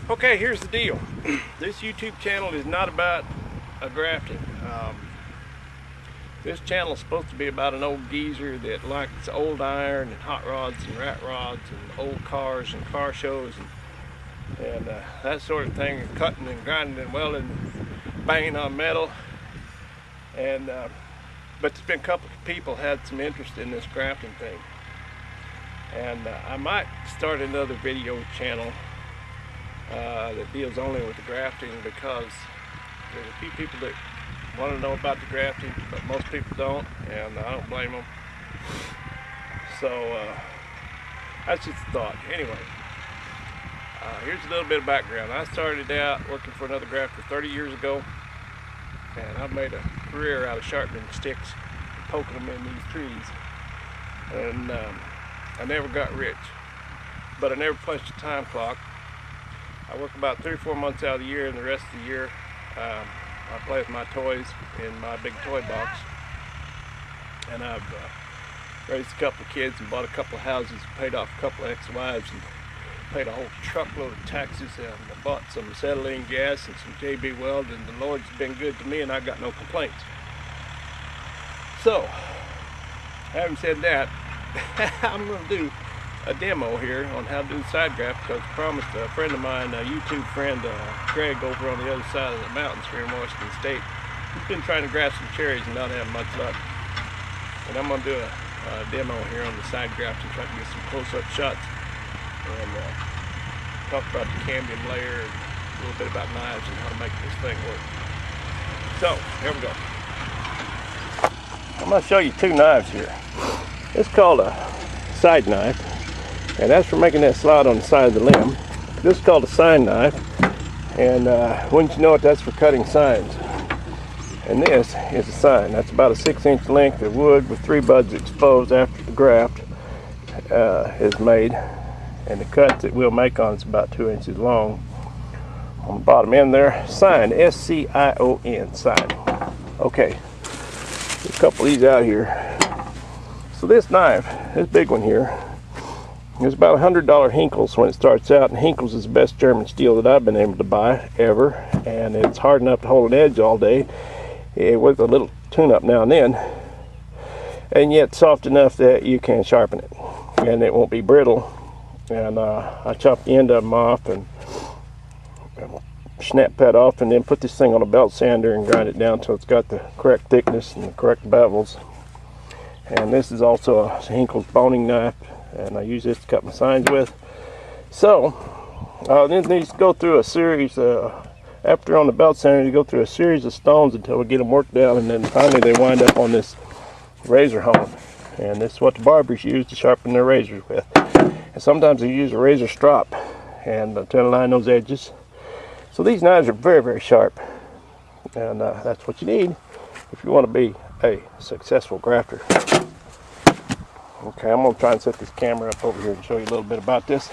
Okay, here's the deal. This YouTube channel is not about grafting. This channel is supposed to be about an old geezer that likes old iron and hot rods and rat rods and old cars and car shows and that sort of thing, and cutting and grinding and welding and banging on metal. And but there's been a couple of people had some interest in this grafting thing, and I might start another video channel that deals only with the grafting, because there's a few people that want to know about the grafting, but most people don't, and I don't blame them. So that's just a thought. Anyway, here's a little bit of background. I started out working for another grafter 30 years ago, and I made a career out of sharpening sticks and poking them in these trees. And I never got rich, but I never punched a time clock. I work about 3 or 4 months out of the year, and the rest of the year I play with my toys in my big toy box. And I've raised a couple of kids and bought a couple of houses, paid off a couple of ex-wives, and paid a whole truckload of taxes, and I bought some acetylene gas and some JB Weld, and the Lord's been good to me, and I got no complaints. So, having said that, I'm going to do a demo here on how to do the side graft, because I promised a friend of mine, a YouTube friend, Craig, over on the other side of the mountains here in Washington State. He's been trying to graft some cherries and not having much luck. And I'm going to do a demo here on the side graft and try to get some close-up shots and talk about the cambium layer and a little bit about knives and how to make this thing work. So, here we go. I'm going to show you 2 knives here. It's called a side knife, and that's for making that slide on the side of the limb. This is called a sign knife, and wouldn't you know it, that's for cutting signs. And this is a sign. That's about a 6-inch length of wood with 3 buds exposed after the graft is made, and the cut that we'll make on is about 2 inches long. On the bottom end there, sign, S-C-I-O-N, sign. Okay, a couple of these out here. So this knife, this big one here, is about $100 Hinkles when it starts out, and Hinkles is the best German steel that I've been able to buy ever, and it's hard enough to hold an edge all day, with a little tune-up now and then, and yet soft enough that you can sharpen it, and it won't be brittle. And I chop the end of them off and snap that off, and then put this thing on a belt sander and grind it down until it's got the correct thickness and the correct bevels. And this is also a Hinkles boning knife, and I use this to cut my signs with. So then these go through a series, after on the belt sander, you go through a series of stones until we get them worked down, and then finally they wind up on this razor hone. And this is what the barbers use to sharpen their razors with. And sometimes they use a razor strop and to align those edges. So these knives are very, very sharp, and that's what you need if you want to be a successful grafter. Okay, I'm going to try and set this camera up over here and show you a little bit about this.